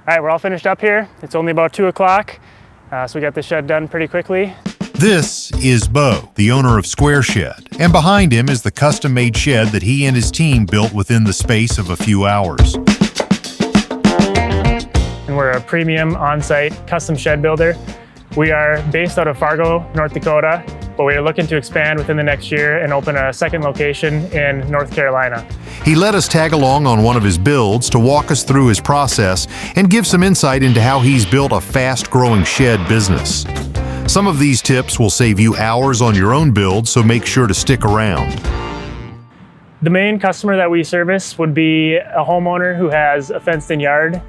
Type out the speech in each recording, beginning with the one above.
All right, we're all finished up here. It's only about 2 o'clock, so we got the shed done pretty quickly. This is Beau, the owner of SquareShed, and behind him is the custom-made shed that he and his team built within the space of a few hours. And we're a premium on-site custom shed builder. We are based out of Fargo, North Dakota, but we are looking to expand within the next year and open a second location in North Carolina. He let us tag along on one of his builds to walk us through his process and give some insight into how he's built a fast-growing shed business. Some of these tips will save you hours on your own build, so make sure to stick around. The main customer that we service would be a homeowner who has a fenced-in yard.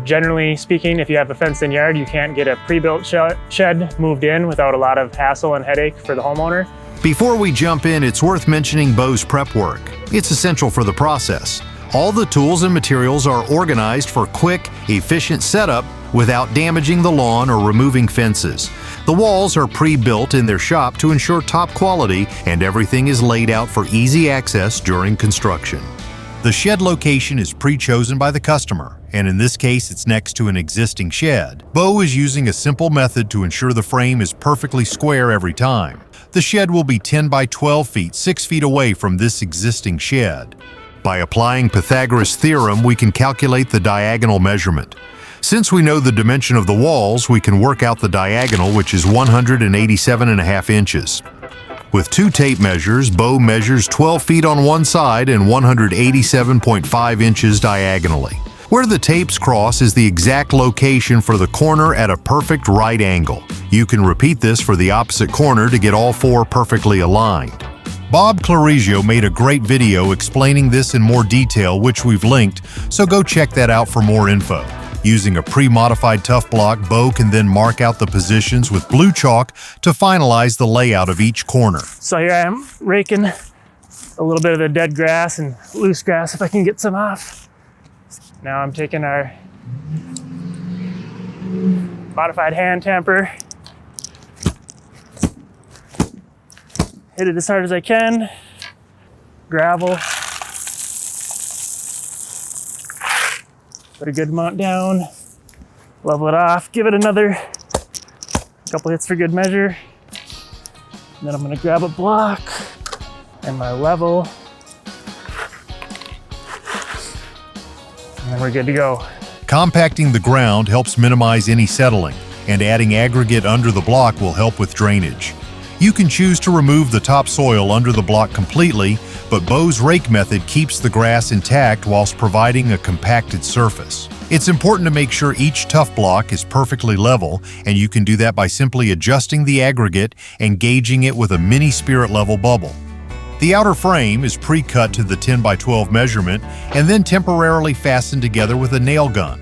Generally speaking, if you have a fenced-in yard, you can't get a pre-built shed moved in without a lot of hassle and headache for the homeowner. Before we jump in, it's worth mentioning Beau's prep work. It's essential for the process. All the tools and materials are organized for quick, efficient setup without damaging the lawn or removing fences. The walls are pre-built in their shop to ensure top quality, and everything is laid out for easy access during construction. The shed location is pre-chosen by the customer, and in this case it's next to an existing shed. Beau is using a simple method to ensure the frame is perfectly square every time. The shed will be 10 by 12 feet, 6 feet away from this existing shed. By applying Pythagoras' theorem, we can calculate the diagonal measurement. Since we know the dimension of the walls, we can work out the diagonal, which is 187.5 inches. With 2 tape measures, Beau measures 12 feet on one side and 187.5 inches diagonally. Where the tapes cross is the exact location for the corner at a perfect right angle. You can repeat this for the opposite corner to get all 4 perfectly aligned. Bob Clarizio made a great video explaining this in more detail, which we've linked, so go check that out for more info. Using a pre-modified TuffBlock, Beau can then mark out the positions with blue chalk to finalize the layout of each corner. So here I am raking a little bit of the dead grass and loose grass if I can get some off. Now I'm taking our modified hand tamper, hit it as hard as I can, gravel, put a good amount down, level it off, give it another couple hits for good measure. And then I'm gonna grab a block and my level, and then we're good to go. Compacting the ground helps minimize any settling, and adding aggregate under the block will help with drainage. You can choose to remove the topsoil under the block completely, but Beau's rake method keeps the grass intact whilst providing a compacted surface. It's important to make sure each TuffBlock is perfectly level, and you can do that by simply adjusting the aggregate and gauging it with a mini spirit level bubble. The outer frame is pre-cut to the 10 by 12 measurement and then temporarily fastened together with a nail gun.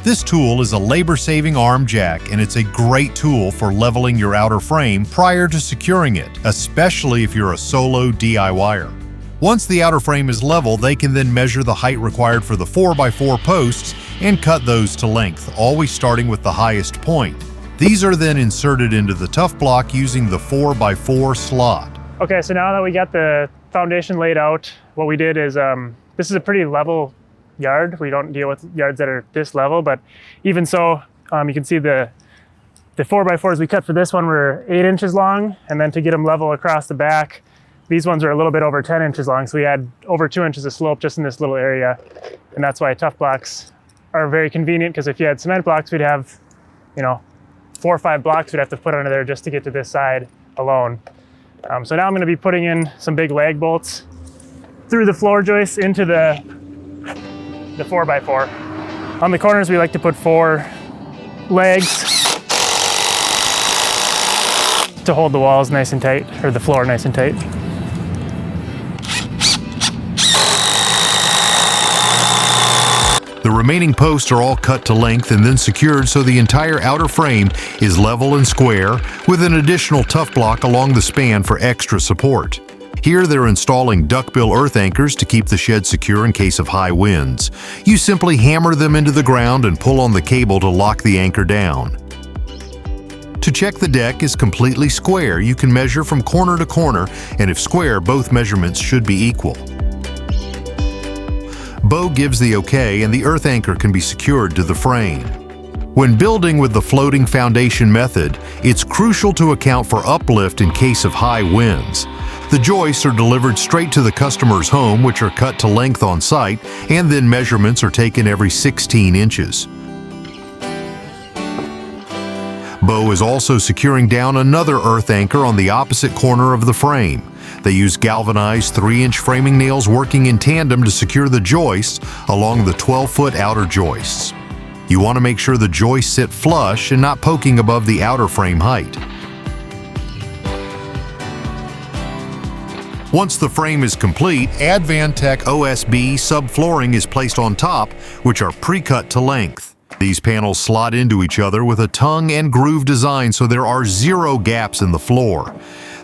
This tool is a labor-saving arm jack, and it's a great tool for leveling your outer frame prior to securing it, especially if you're a solo DIYer. Once the outer frame is level, they can then measure the height required for the 4x4 posts and cut those to length, always starting with the highest point. These are then inserted into the TuffBlock using the 4x4 slot. Okay, so now that we got the foundation laid out, what we did is, this is a pretty level yard. We don't deal with yards that are this level, but even so, you can see the 4x4s we cut for this one were 8 inches long, and then to get them level across the back, these ones are a little bit over 10 inches long, so we had over 2 inches of slope just in this little area, and that's why TuffBlocks are very convenient, because if you had cement blocks, we'd have, 4 or 5 blocks we'd have to put under there just to get to this side alone. So now I'm going to be putting in some big lag bolts through the floor joists into the 4x4. On the corners, we like to put 4 legs to hold the walls nice and tight, or the floor nice and tight. The remaining posts are all cut to length and then secured so the entire outer frame is level and square, with an additional TuffBlock along the span for extra support. Here they're installing duckbill earth anchors to keep the shed secure in case of high winds. You simply hammer them into the ground and pull on the cable to lock the anchor down. To check the deck is completely square, you can measure from corner to corner, and if square, both measurements should be equal. Beau gives the okay and the earth anchor can be secured to the frame. When building with the floating foundation method, it's crucial to account for uplift in case of high winds. The joists are delivered straight to the customer's home, which are cut to length on site, and then measurements are taken every 16 inches. Beau is also securing down another earth anchor on the opposite corner of the frame. They use galvanized 3-inch framing nails working in tandem to secure the joists along the 12-foot outer joists. You want to make sure the joists sit flush and not poking above the outer frame height. Once the frame is complete, Advantech OSB subflooring is placed on top, which are pre-cut to length. These panels slot into each other with a tongue and groove design so there are 0 gaps in the floor.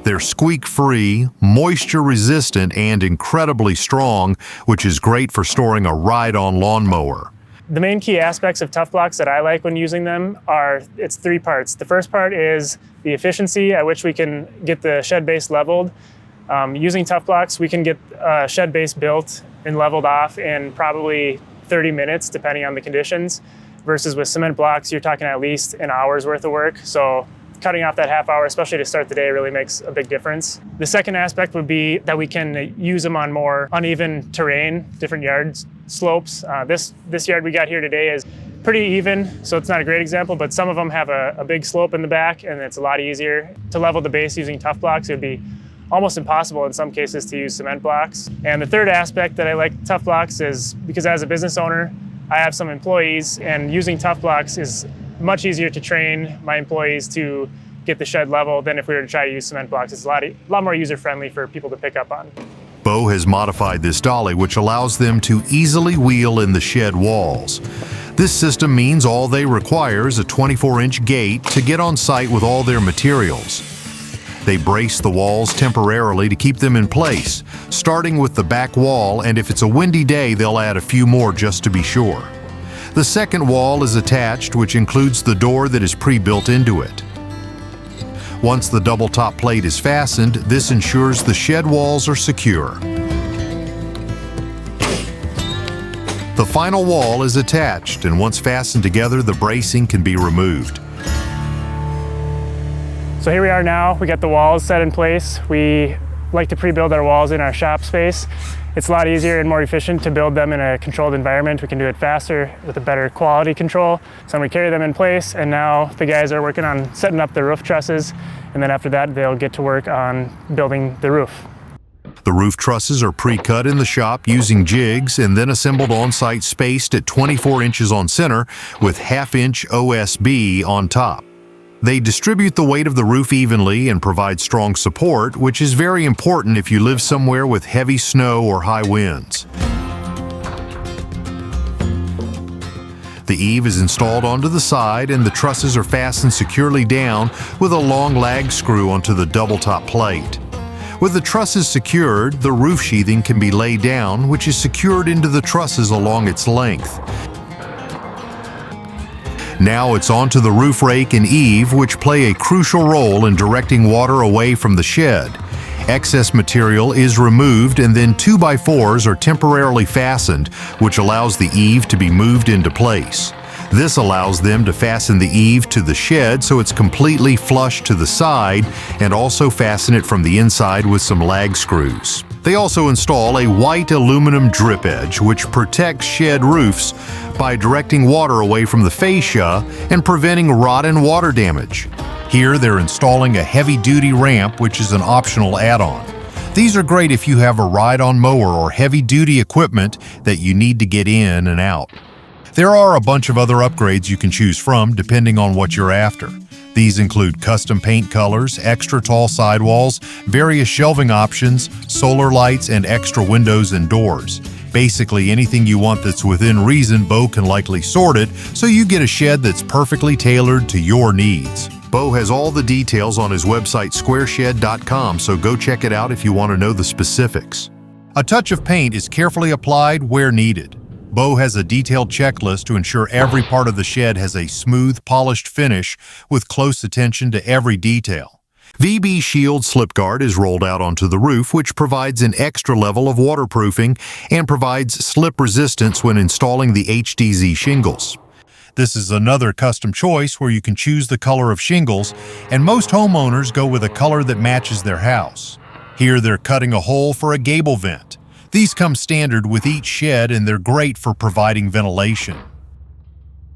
They're squeak-free, moisture-resistant, and incredibly strong, which is great for storing a ride-on lawnmower. The main key aspects of TuffBlocks that I like when using them are, it's 3 parts. The first part is the efficiency at which we can get the shed base leveled. Using TuffBlocks, we can get a shed base built and leveled off in probably 30 minutes, depending on the conditions, versus with cement blocks, you're talking at least an hour's worth of work. So cutting off that half hour, especially to start the day, really makes a big difference. The second aspect would be that we can use them on more uneven terrain, different yard slopes. This yard we got here today is pretty even, so it's not a great example, but some of them have a big slope in the back, and it's a lot easier to level the base using TuffBlocks. It would be almost impossible in some cases to use cement blocks. And the third aspect that I like TuffBlocks is because as a business owner, I have some employees, and using TuffBlocks is much easier to train my employees to get the shed level than if we were to try to use cement blocks. It's a lot more user-friendly for people to pick up on. Beau has modified this dolly, which allows them to easily wheel in the shed walls. This system means all they require is a 24-inch gate to get on site with all their materials. They brace the walls temporarily to keep them in place, starting with the back wall, and if it's a windy day, they'll add a few more just to be sure. The second wall is attached, which includes the door that is pre-built into it. Once the double top plate is fastened, this ensures the shed walls are secure. The final wall is attached, and once fastened together, the bracing can be removed. So here we are now, we got the walls set in place. We like to pre-build our walls in our shop space. It's a lot easier and more efficient to build them in a controlled environment. We can do it faster with a better quality control. So we carry them in place, and now the guys are working on setting up the roof trusses, and then after that they'll get to work on building the roof. The roof trusses are pre-cut in the shop using jigs and then assembled on-site spaced at 24 inches on center with half-inch OSB on top. They distribute the weight of the roof evenly and provide strong support, which is very important if you live somewhere with heavy snow or high winds. The eave is installed onto the side, and the trusses are fastened securely down with a long lag screw onto the double top plate. With the trusses secured, the roof sheathing can be laid down, which is secured into the trusses along its length. Now it's onto the roof rake and eave, which play a crucial role in directing water away from the shed. Excess material is removed, and then 2x4s are temporarily fastened, which allows the eave to be moved into place. This allows them to fasten the eave to the shed so it's completely flush to the side, and also fasten it from the inside with some lag screws. They also install a white aluminum drip edge, which protects shed roofs by directing water away from the fascia and preventing rot and water damage. Here they're installing a heavy-duty ramp, which is an optional add-on. These are great if you have a ride-on mower or heavy-duty equipment that you need to get in and out. There are a bunch of other upgrades you can choose from depending on what you're after. These include custom paint colors, extra tall sidewalls, various shelving options, solar lights, and extra windows and doors. Basically anything you want that's within reason, Beau can likely sort it so you get a shed that's perfectly tailored to your needs. Beau has all the details on his website SquareShed.com, so go check it out if you want to know the specifics. A touch of paint is carefully applied where needed. Beau has a detailed checklist to ensure every part of the shed has a smooth, polished finish with close attention to every detail. VB Shield slip guard is rolled out onto the roof, which provides an extra level of waterproofing and provides slip resistance when installing the HDZ shingles. This is another custom choice where you can choose the color of shingles, and most homeowners go with a color that matches their house. Here they're cutting a hole for a gable vent. These come standard with each shed and they're great for providing ventilation.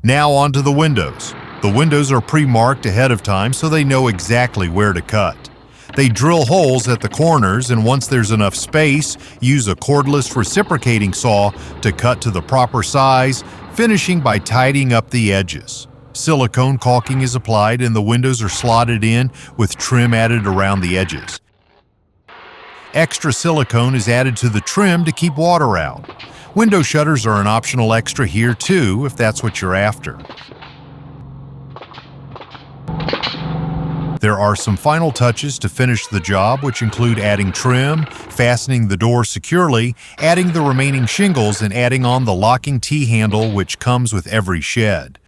Now onto the windows. The windows are pre-marked ahead of time so they know exactly where to cut. They drill holes at the corners, and once there's enough space, use a cordless reciprocating saw to cut to the proper size, finishing by tidying up the edges. Silicone caulking is applied and the windows are slotted in with trim added around the edges. Extra silicone is added to the trim to keep water out. Window shutters are an optional extra here too, if that's what you're after. There are some final touches to finish the job, which include adding trim, fastening the door securely, adding the remaining shingles, and adding on the locking T-handle which comes with every shed.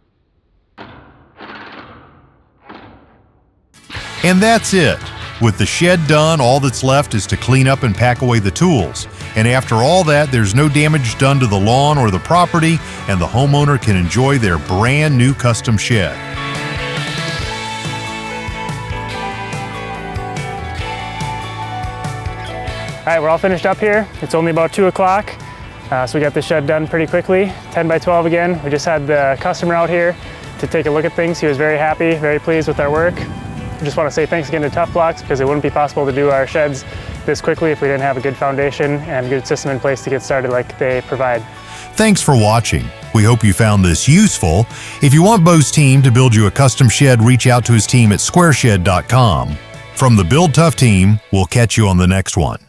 And that's it. With the shed done, all that's left is to clean up and pack away the tools. And after all that, there's no damage done to the lawn or the property, and the homeowner can enjoy their brand new custom shed. All right, we're all finished up here. It's only about 2 o'clock, so we got the shed done pretty quickly. 10 by 12 again. We just had the customer out here to take a look at things. He was very happy, very pleased with our work. I just want to say thanks again to TuffBlock, because it wouldn't be possible to do our sheds this quickly if we didn't have a good foundation and a good system in place to get started like they provide. Thanks for watching. We hope you found this useful. If you want Beau's team to build you a custom shed, reach out to his team at SquareShed.com. From the Build Tough team, we'll catch you on the next one.